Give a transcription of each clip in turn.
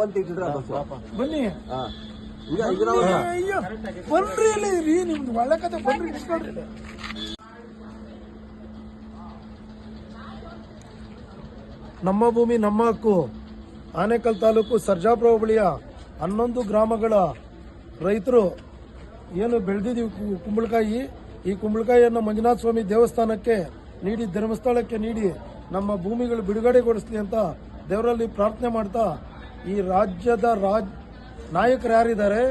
ಅಂತ ಇಟ್ಟಿದ್ರೆ ಬನ್ನಿ ಬನ್ರಿ ರೀ ನಿಮ್ದು ಒಳ್ಳೆ ಕತೆ ಬನ್ರಿ ಇಸ್ಕೊಳ್ರಿ. ನಮ್ಮ ಭೂಮಿ ನಮ್ಮ ಹಕ್ಕು. ಆನೇಕಲ್ ತಾಲೂಕು ಸರ್ಜಾಪುರ ಹೋಬಳಿಯ 11 ಗ್ರಾಮಗಳ ರೈತರು ಏನು ಬೆಳೆದಿದ್ದೀವಿ ಕುಂಬಳಕಾಯಿ, ಈ ಕುಂಬಳಕಾಯಿಯನ್ನು ಮಂಜುನಾಥ ಸ್ವಾಮಿ ದೇವಸ್ಥಾನಕ್ಕೆ ನೀಡಿ, ಧರ್ಮಸ್ಥಳಕ್ಕೆ ನೀಡಿ ನಮ್ಮ ಭೂಮಿಗಳು ಬಿಡುಗಡೆಗೊಳಿಸಲಿ ಅಂತ ದೇವರಲ್ಲಿ ಪ್ರಾರ್ಥನೆ ಮಾಡ್ತಾ, ಈ ರಾಜ್ಯದ ನಾಯಕರು ಯಾರಿದ್ದಾರೆ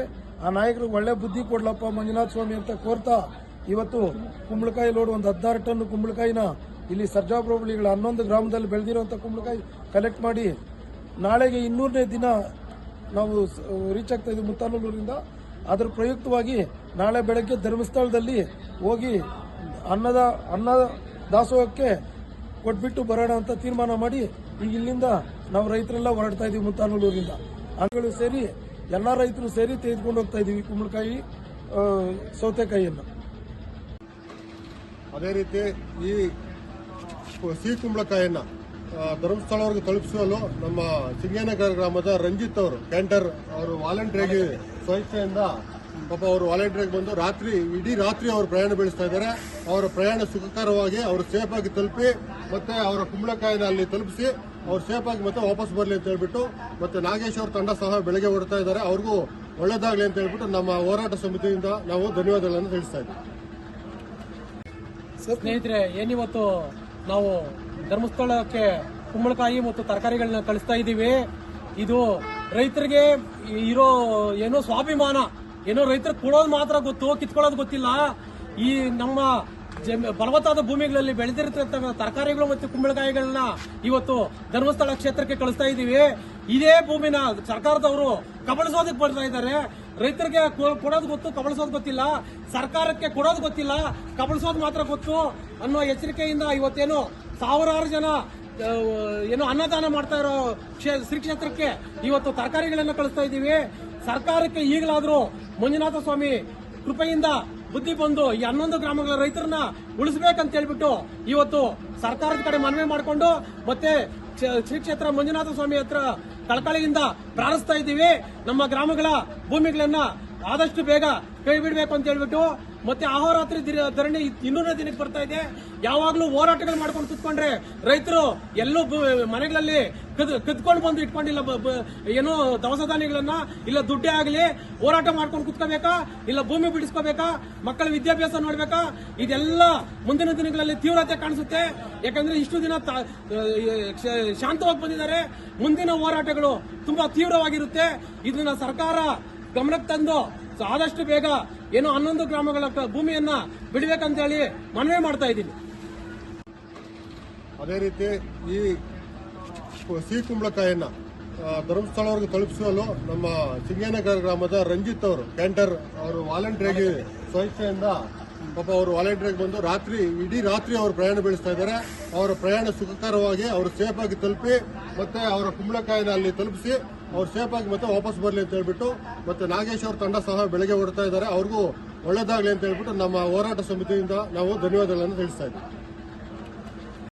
ಆ ನಾಯಕರಿಗೆ ಒಳ್ಳೆ ಬುದ್ಧಿ ಕೊಡ್ಲಪ್ಪ ಮಂಜುನಾಥ ಸ್ವಾಮಿ ಅಂತ ಕೋರ್ತಾ, ಇವತ್ತು ಕುಂಬಳಕಾಯಿ ಲೋಡ್ ಒಂದು 16 ಟನ್ ಕುಂಬಳಕಾಯಿನ ಇಲ್ಲಿ ಸರ್ಜಾಪುರ ಹೋಬಳಿಗಳ 11 ಗ್ರಾಮದಲ್ಲಿ ಬೆಳೆದಿರುವಂಥ ಕುಂಬಳಕಾಯಿ ಕಲೆಕ್ಟ್ ಮಾಡಿ ನಾಳೆಗೆ 200ನೇ ದಿನ ನಾವು ರೀಚ್ ಆಗ್ತಾ ಇದ್ದೀವಿ ಮುತ್ತಾನೂರಿಂದ. ಅದರ ಪ್ರಯುಕ್ತವಾಗಿ ನಾಳೆ ಬೆಳಗ್ಗೆ ಧರ್ಮಸ್ಥಳದಲ್ಲಿ ಹೋಗಿ ಅನ್ನ ದಾಸೋಹಕ್ಕೆ ಕೊಟ್ಬಿಟ್ಟು ಬರೋಣ ಅಂತ ತೀರ್ಮಾನ ಮಾಡಿ ಈಗ ಇಲ್ಲಿಂದ ನಾವು ರೈತರೆಲ್ಲ ಹೊರಡ್ತಾ ಇದೀವಿ ಮುತ್ತಾನೂರಿಂದ. ಅಂಗಗಳು ಸೇರಿ ಎಲ್ಲ ರೈತರು ಸೇರಿ ತೆಗೆದುಕೊಂಡು ಹೋಗ್ತಾ ಇದೀವಿ ಕುಂಬಳಕಾಯಿ, ಸೌತೆಕಾಯಿಯನ್ನು. ಅದೇ ರೀತಿ ಈ ಸಿಹಿ ಕುಂಬಳಕಾಯಿಯನ್ನ ಧರ್ಮಸ್ಥಳವರೆಗೆ ತಲುಪಿಸಲು ನಮ್ಮ ಚಿಂಗೇನಗರ ಗ್ರಾಮದ ರಂಜಿತ್ ಅವರು ಕ್ಯಾಂಟರ್ ಅವರು ವಾಲಂಟಿಯರ್ಗೆ ಸ್ವಇಚ್ಛೆಯಿಂದ ಪಾಪ ಅವರು ವಾಲಂಟಿಯರ್ಗೆ ಬಂದು ಇಡೀ ರಾತ್ರಿ ಅವರು ಪ್ರಯಾಣ ಬೆಳೆಸ್ತಾ ಇದ್ದಾರೆ. ಅವರ ಪ್ರಯಾಣ ಸುಖಕರವಾಗಿ ಅವರು ಸೇಫ್ ಆಗಿ ತಲುಪಿ ಮತ್ತೆ ಅವರ ಕುಂಬಳಕಾಯಿನ ಅಲ್ಲಿ ತಲುಪಿಸಿ ಅವ್ರು ಸೇಫ್ ಆಗಿ ಮತ್ತೆ ವಾಪಸ್ ಬರಲಿ ಅಂತ ಹೇಳ್ಬಿಟ್ಟು, ಮತ್ತೆ ನಾಗೇಶ್ ಅವ್ರ ತಂಡ ಸಹ ಬೆಳಗ್ಗೆ ಹೊರಡ್ತಾ ಇದ್ದಾರೆ. ಅವ್ರಿಗೂ ಒಳ್ಳೇದಾಗಲಿ ಅಂತ ಹೇಳ್ಬಿಟ್ಟು ನಮ್ಮ ಹೋರಾಟ ಸಮಿತಿಯಿಂದ ನಾವು ಧನ್ಯವಾದಗಳನ್ನು ತಿಳಿಸ್ತಾ ಇದ್ದೀವಿ. ಸ್ನೇಹಿತರೆ, ಏನಿವತ್ತು ನಾವು ಧರ್ಮಸ್ಥಳಕ್ಕೆ ಕುಂಬಳಕಾಯಿ ಮತ್ತು ತರಕಾರಿಗಳನ್ನ ಕಳಿಸ್ತಾ ಇದ್ದೀವಿ. ಇದು ರೈತರಿಗೆ ಇರೋ ಏನೋ ಸ್ವಾಭಿಮಾನ, ಏನೋ ರೈತರು ಕೊಡೋದು ಮಾತ್ರ ಗೊತ್ತು, ಕಿತ್ಕೊಳ್ಳೋದು ಗೊತ್ತಿಲ್ಲ. ಈ ನಮ್ಮ ಫಲವತ್ತಾದ ಭೂಮಿಗಳಲ್ಲಿ ಬೆಳೆದಿರತಕ್ಕಂಥ ತರಕಾರಿಗಳು ಮತ್ತು ಕುಂಬಳಕಾಯಿಗಳನ್ನ ಇವತ್ತು ಧರ್ಮಸ್ಥಳ ಕ್ಷೇತ್ರಕ್ಕೆ ಕಳಿಸ್ತಾ ಇದ್ದೀವಿ. ಇದೇ ಭೂಮಿನ ಸರ್ಕಾರದವರು ಕಬಳಿಸೋದಕ್ಕೆ ಬರ್ತಾ ಇದ್ದಾರೆ. ರೈತರಿಗೆ ಕೊಡೋದು ಗೊತ್ತು, ಕಬಳಿಸೋದು ಗೊತ್ತಿಲ್ಲ. ಸರ್ಕಾರಕ್ಕೆ ಕೊಡೋದು ಗೊತ್ತಿಲ್ಲ, ಕಬಳಿಸೋದು ಮಾತ್ರ ಗೊತ್ತು ಅನ್ನೋ ಎಚ್ಚರಿಕೆಯಿಂದ ಇವತ್ತೇನು ಸಾವಿರಾರು ಜನ ಏನೋ ಅನ್ನದಾನ ಮಾಡ್ತಾ ಇರೋ ಶ್ರೀ ಕ್ಷೇತ್ರಕ್ಕೆ ಇವತ್ತು ತರಕಾರಿಗಳನ್ನ ಕಳಿಸ್ತಾ ಇದ್ದೀವಿ. ಸರ್ಕಾರಕ್ಕೆ ಈಗಲಾದ್ರೂ ಮಂಜುನಾಥ ಸ್ವಾಮಿ ಕೃಪೆಯಿಂದ ಬುದ್ಧಿ ಬಂದು ಈ 11 ಗ್ರಾಮಗಳ ರೈತರನ್ನ ಉಳಿಸಬೇಕಂತ ಹೇಳ್ಬಿಟ್ಟು ಇವತ್ತು ಸರ್ಕಾರದ ಕಡೆ ಮನವಿ ಮಾಡಿಕೊಂಡು ಮತ್ತೆ ಶ್ರೀ ಕ್ಷೇತ್ರ ಮಂಜುನಾಥ ಸ್ವಾಮಿ ಹತ್ರ ಕಳಕಳಿಯಿಂದ ಪ್ರಾರ್ಥಿಸ್ತಾ ಇದ್ದೀವಿ. ನಮ್ಮ ಗ್ರಾಮಗಳ ಭೂಮಿಗಳನ್ನ ಆದಷ್ಟು ಬೇಗ ಕೈ ಬಿಡಬೇಕು ಅಂತ ಹೇಳ್ಬಿಟ್ಟು, ಮತ್ತೆ ಅಹೋರಾತ್ರಿ ಧರಣಿ 200ನೇ ದಿನಕ್ಕೆ ಬರ್ತಾ ಇದೆ. ಯಾವಾಗ್ಲೂ ಹೋರಾಟಗಳು ಮಾಡ್ಕೊಂಡು ಕುತ್ಕೊಂಡ್ರೆ ರೈತರು ಎಲ್ಲೂ ಮನೆಗಳಲ್ಲಿ ಕದ್ಕೊಂಡು ಬಂದು ಇಟ್ಕೊಂಡಿಲ್ಲ ಏನೋ ದವಸ ಧಾನ್ಯಗಳನ್ನ, ಇಲ್ಲ ದುಡ್ಡೇ ಆಗಲಿ ಹೋರಾಟ ಮಾಡ್ಕೊಂಡು ಕುತ್ಕೋಬೇಕಾ, ಇಲ್ಲ ಭೂಮಿ ಬಿಡಿಸ್ಕೋಬೇಕಾ, ಮಕ್ಕಳ ವಿದ್ಯಾಭ್ಯಾಸ ನೋಡ್ಬೇಕಾ, ಇದೆಲ್ಲ ಮುಂದಿನ ದಿನಗಳಲ್ಲಿ ತೀವ್ರತೆ ಕಾಣಿಸುತ್ತೆ. ಯಾಕಂದ್ರೆ ಇಷ್ಟು ದಿನ ಶಾಂತವಾಗಿ ಬಂದಿದ್ದಾರೆ. ಮುಂದಿನ ಹೋರಾಟಗಳು ತುಂಬಾ ತೀವ್ರವಾಗಿರುತ್ತೆ. ಇದನ್ನ ಸರ್ಕಾರ ಗಮನಕ್ಕೆ ತಂದು ಆದಷ್ಟು ಬೇಗ ಏನೋ 11 ಗ್ರಾಮಗಳ ಭೂಮಿಯನ್ನ ಬಿಡಬೇಕಂತ ಹೇಳಿ ಮನವಿ ಮಾಡ್ತಾ ಇದ್ದೀನಿ. ಅದೇ ರೀತಿ ಈ ಸಿಹಿ ಕುಂಬಳಕಾಯಿಯನ್ನ ಧರ್ಮಸ್ಥಳವರೆಗೆ ತಲುಪಿಸಲು ನಮ್ಮ ಚಿಂಗೇನಗರ ಗ್ರಾಮದ ರಂಜಿತ್ ಅವರು ಕ್ಯಾಂಟರ್ ಅವರು ವಾಲಂಟಿಯರ್ಗೆ ಸ್ವಇಚ್ಛೆಯಿಂದ ಪಾಪ ಅವರು ವಾಲಂಟಿಯರ್ಗೆ ಬಂದು ಇಡೀ ರಾತ್ರಿ ಅವರು ಪ್ರಯಾಣ ಬೆಳೆಸ್ತಾ ಇದ್ದಾರೆ. ಅವರ ಪ್ರಯಾಣ ಸುಖಕರವಾಗಿ ಅವರು ಸೇಫ್ ಆಗಿ ತಲುಪಿ ಮತ್ತೆ ಅವರ ಕುಂಬಳಕಾಯಿನ ಅಲ್ಲಿ ತಲುಪಿಸಿ ಅವ್ರು ಸೇಫ್ ಆಗಿ ಮತ್ತೆ ವಾಪಸ್ ಬರಲಿ ಅಂತ ಹೇಳ್ಬಿಟ್ಟು, ಮತ್ತೆ ನಾಗೇಶ್ ಅವ್ರ ತಂಡ ಸಹ ಬೆಳಗ್ಗೆ ಹೊರಡ್ತಾ ಇದ್ದಾರೆ. ಅವ್ರಿಗೂ ಒಳ್ಳೇದಾಗಲಿ ಅಂತ ಹೇಳ್ಬಿಟ್ಟು ನಮ್ಮ ಹೋರಾಟ ಸಮಿತಿಯಿಂದ ನಾವು ಧನ್ಯವಾದಗಳನ್ನು ತಿಳಿಸ್ತಾ ಇದ್ದೀವಿ.